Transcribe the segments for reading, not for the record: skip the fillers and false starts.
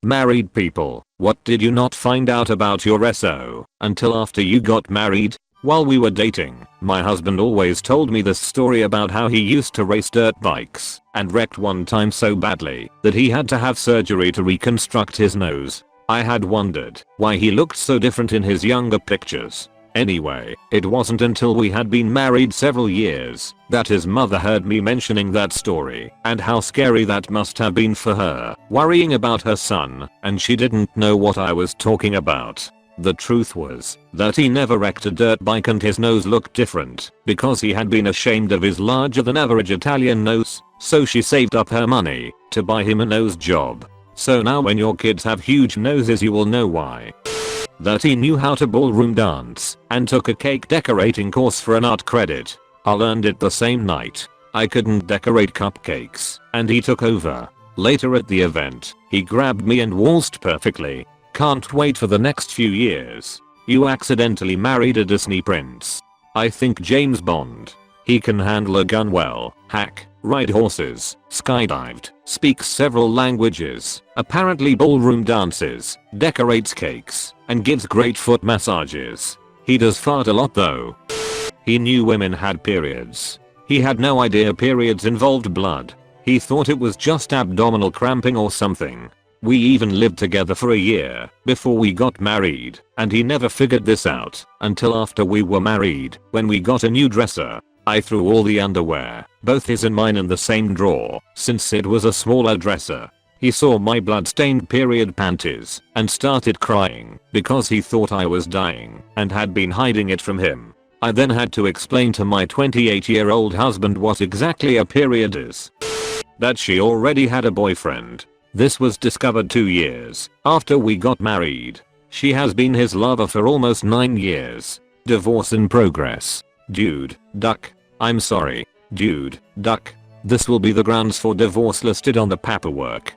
Married people, what did you not find out about your SO until after you got married? While we were dating, my husband always told me this story about how he used to race dirt bikes and wrecked one time so badly that he had to have surgery to reconstruct his nose. I had wondered why he looked so different in his younger pictures. Anyway, it wasn't until we had been married several years that his mother heard me mentioning that story and how scary that must have been for her, worrying about her son, and she didn't know what I was talking about. The truth was that he never wrecked a dirt bike and his nose looked different because he had been ashamed of his larger than average Italian nose, so she saved up her money to buy him a nose job. So now when your kids have huge noses you will know why. That he knew how to ballroom dance and took a cake decorating course for an art credit. I learned it the same night. I couldn't decorate cupcakes and he took over. Later at the event, he grabbed me and waltzed perfectly. Can't wait for the next few years. You accidentally married a Disney prince. I think James Bond. He can handle a gun well, hack, ride horses, skydived, speaks several languages, apparently ballroom dances, decorates cakes, and gives great foot massages. He does fart a lot though. He knew women had periods. He had no idea periods involved blood. He thought it was just abdominal cramping or something. We even lived together for a year before we got married, and he never figured this out until after we were married when we got a new dresser. I threw all the underwear, both his and mine, in the same drawer since it was a smaller dresser. He saw my blood-stained period panties and started crying because he thought I was dying and had been hiding it from him. I then had to explain to my 28-year-old husband what exactly a period is. That she already had a boyfriend. This was discovered 2 years after we got married. She has been his lover for almost 9 years. Divorce in progress. Dude, duck. I'm sorry. Dude, duck. This will be the grounds for divorce listed on the paperwork.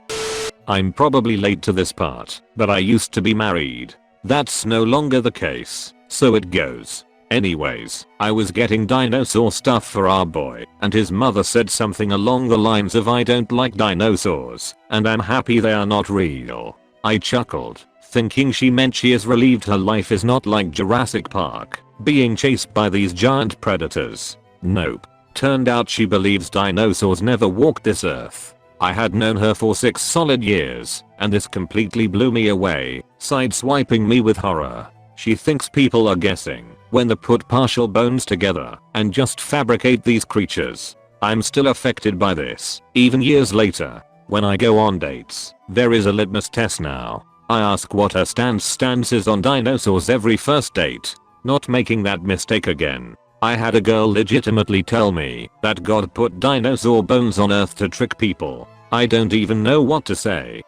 I'm probably late to this part, but I used to be married. That's no longer the case, so it goes. Anyways, I was getting dinosaur stuff for our boy, and his mother said something along the lines of, "I don't like dinosaurs, and I'm happy they are not real." I chuckled, thinking she meant she is relieved her life is not like Jurassic Park, being chased by these giant predators. Nope. Turned out she believes dinosaurs never walked this earth. I had known her for 6 solid years, and this completely blew me away, sideswiping me with horror. She thinks people are guessing when they put partial bones together and just fabricate these creatures. I'm still affected by this, even years later. When I go on dates, there is a litmus test now. I ask what her stance is on dinosaurs every first date. Not making that mistake again. I had a girl legitimately tell me that God put dinosaur bones on earth to trick people. I don't even know what to say.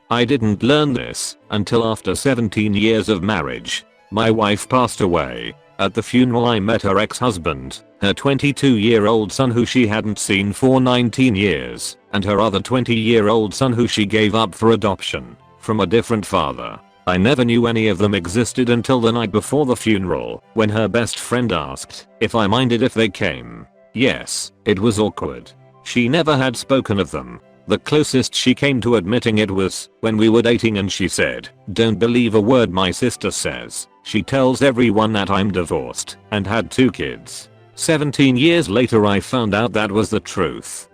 I didn't learn this until after 17 years of marriage. My wife passed away. At the funeral I met her ex-husband, her 22-year-old son who she hadn't seen for 19 years, and her other 20-year-old son who she gave up for adoption from a different father. I never knew any of them existed until the night before the funeral, when her best friend asked if I minded if they came. Yes, it was awkward. She never had spoken of them. The closest she came to admitting it was when we were dating, and she said, "Don't believe a word my sister says. She tells everyone that I'm divorced and had 2 kids." 17 years later I found out that was the truth.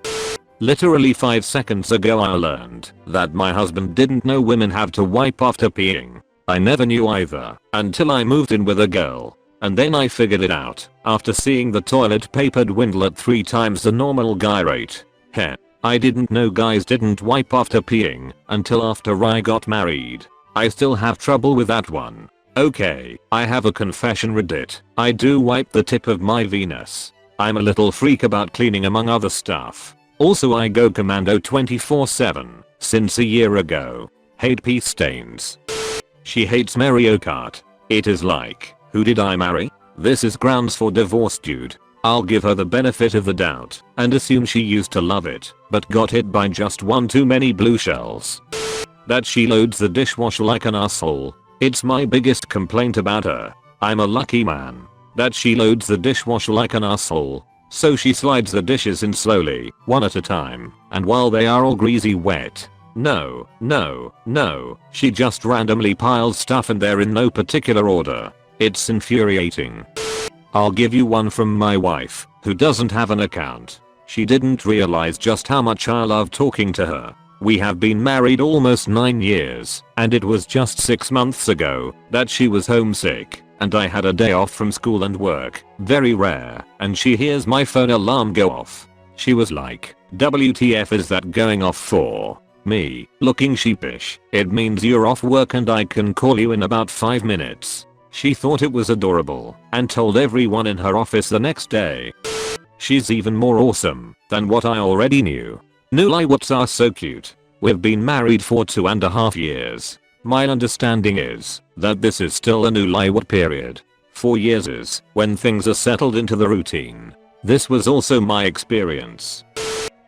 Literally 5 seconds ago I learned that my husband didn't know women have to wipe after peeing. I never knew either until I moved in with a girl. And then I figured it out after seeing the toilet paper dwindle at 3 times the normal guy rate. Heh. I didn't know guys didn't wipe after peeing until after I got married. I still have trouble with that one. Okay, I have a confession, Reddit. I do wipe the tip of my Venus. I'm a little freak about cleaning among other stuff. Also I go commando 24/7 since a year ago. Hate pee stains. She hates Mario Kart. It is like, who did I marry? This is grounds for divorce, dude. I'll give her the benefit of the doubt and assume she used to love it, but got hit by just one too many blue shells. That she loads the dishwasher like an asshole. It's my biggest complaint about her. I'm a lucky man. That she loads the dishwasher like an asshole. So she slides the dishes in slowly, one at a time, and while they are all greasy wet, No, no, no. She just randomly piles stuff in there in no particular order. It's infuriating. I'll give you one from my wife, who doesn't have an account. She didn't realize just how much I love talking to her. We have been married almost 9 years, and it was just 6 months ago that she was homesick, and I had a day off from school and work, very rare, and she hears my phone alarm go off. She was like, "WTF is that going off for?" Me, looking sheepish, "It means you're off work and I can call you in about 5 minutes. She thought it was adorable and told everyone in her office the next day. She's even more awesome than what I already knew. New Liwats are so cute. We've been married for 2.5 years. My understanding is that this is still a new Liwat period. 4 years is when things are settled into the routine. This was also my experience.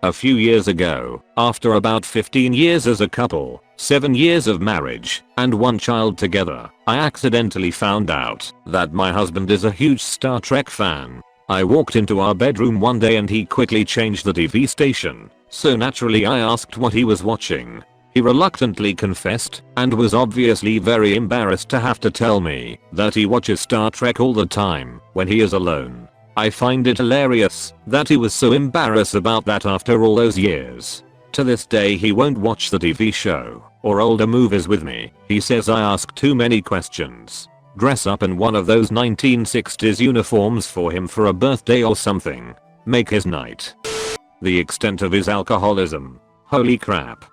A few years ago, after about 15 years as a couple, 7 years of marriage, and 1 child together, I accidentally found out that my husband is a huge Star Trek fan. I walked into our bedroom one day and he quickly changed the TV station, so naturally I asked what he was watching. He reluctantly confessed, and was obviously very embarrassed to have to tell me that he watches Star Trek all the time when he is alone. I find it hilarious that he was so embarrassed about that after all those years. To this day he won't watch the TV show or older movies with me. He says I ask too many questions. Dress up in one of those 1960s uniforms for him for a birthday or something. Make his night. The extent of his alcoholism. Holy crap.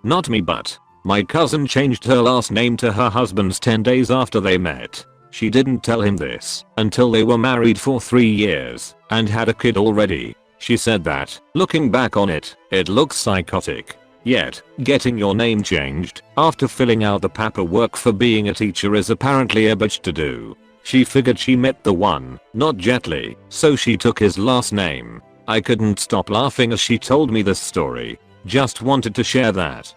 Not me, but my cousin changed her last name to her husband's 10 days after they met. She didn't tell him this until they were married for 3 years and had a kid already. She said that, looking back on it, it looks psychotic. Yet, getting your name changed after filling out the paperwork for being a teacher is apparently a bitch to do. She figured she met the one, not Jet Li, so she took his last name. I couldn't stop laughing as she told me this story. Just wanted to share that.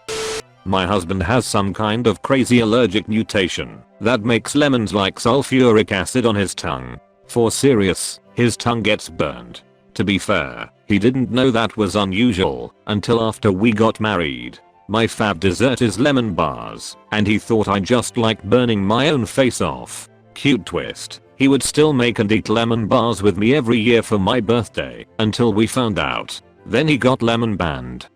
My husband has some kind of crazy allergic mutation that makes lemons like sulfuric acid on his tongue. For serious, his tongue gets burned. To be fair, he didn't know that was unusual until after we got married. My fab dessert is lemon bars, and he thought I just liked burning my own face off. Cute twist. He would still make and eat lemon bars with me every year for my birthday until we found out. Then he got lemon banned.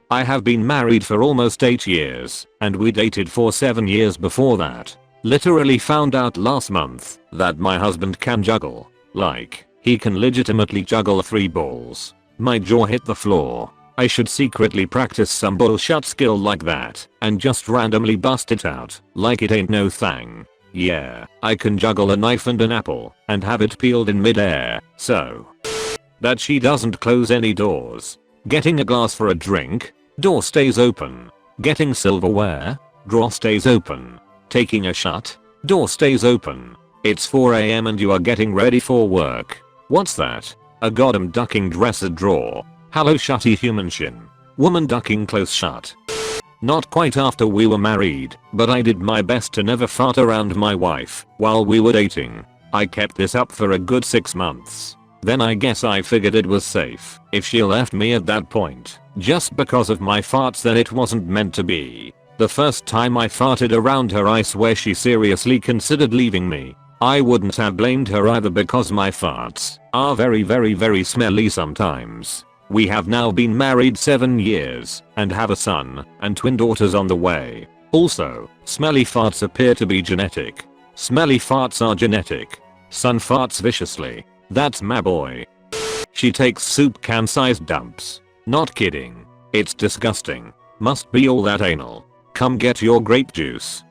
I have been married for almost 8 years, and we dated for 7 years before that. Literally found out last month that my husband can juggle. Like, he can legitimately juggle 3 balls. My jaw hit the floor. I should secretly practice some bullshit skill like that and just randomly bust it out like it ain't no thing. Yeah, I can juggle a knife and an apple and have it peeled in midair, so that she doesn't close any doors. Getting a glass for a drink, door stays open. Getting silverware, drawer stays open. Taking a shot, door stays open. It's 4 AM and you are getting ready for work. What's that? A goddamn ducking dresser drawer. Hello shutty human shin. Woman ducking close shut. Not quite after we were married, but I did my best to never fart around my wife while we were dating. I kept this up for a good 6 months. Then I guess I figured it was safe if she left me at that point. Just because of my farts, then it wasn't meant to be. The first time I farted around her, I swear she seriously considered leaving me. I wouldn't have blamed her either because my farts are very smelly sometimes. We have now been married 7 years and have a son and twin daughters on the way. Also, smelly farts appear to be genetic. Smelly farts are genetic. Son farts viciously. That's my boy. She takes soup can sized dumps. Not kidding. It's disgusting. Must be all that anal. Come get your grape juice.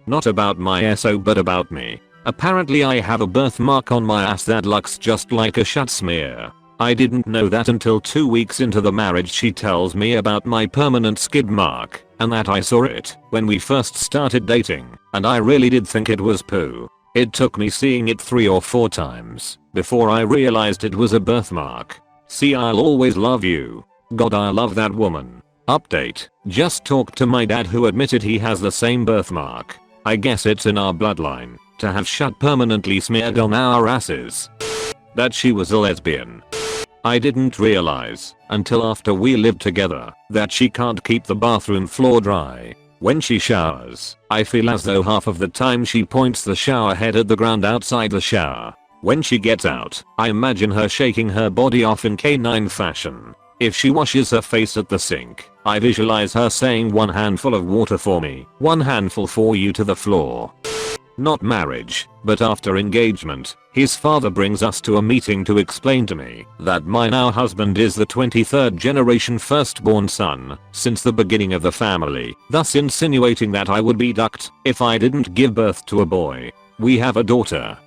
Not about my SO but about me. Apparently I have a birthmark on my ass that looks just like a shut smear. I didn't know that until 2 weeks into the marriage. She tells me about my permanent skid mark and that I saw it when we first started dating, and I really did think it was poo. It took me seeing it 3 or 4 times before I realized it was a birthmark. See, I'll always love you. God, I love that woman. Update. Just talked to my dad who admitted he has the same birthmark. I guess it's in our bloodline to have shut permanently smeared on our asses. That she was a lesbian. I didn't realize until after we lived together that she can't keep the bathroom floor dry. When she showers, I feel as though half of the time she points the shower head at the ground outside the shower. When she gets out, I imagine her shaking her body off in canine fashion. If she washes her face at the sink, I visualize her saying, "One handful of water for me, one handful for you," to the floor. Not marriage, but after engagement, his father brings us to a meeting to explain to me that my now husband is the 23rd generation firstborn son since the beginning of the family, thus insinuating that I would be ducked if I didn't give birth to a boy. We have a daughter.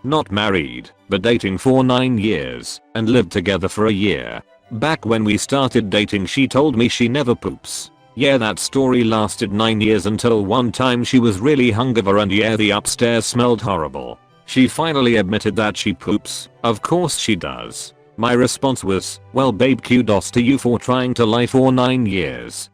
Not married, but dating for 9 years and lived together for a year. Back when we started dating, she told me she never poops. Yeah, that story lasted 9 years until one time she was really hungover and yeah, the upstairs smelled horrible. She finally admitted that she poops. Of course she does. My response was, "Well babe, kudos to you for trying to lie for 9 years.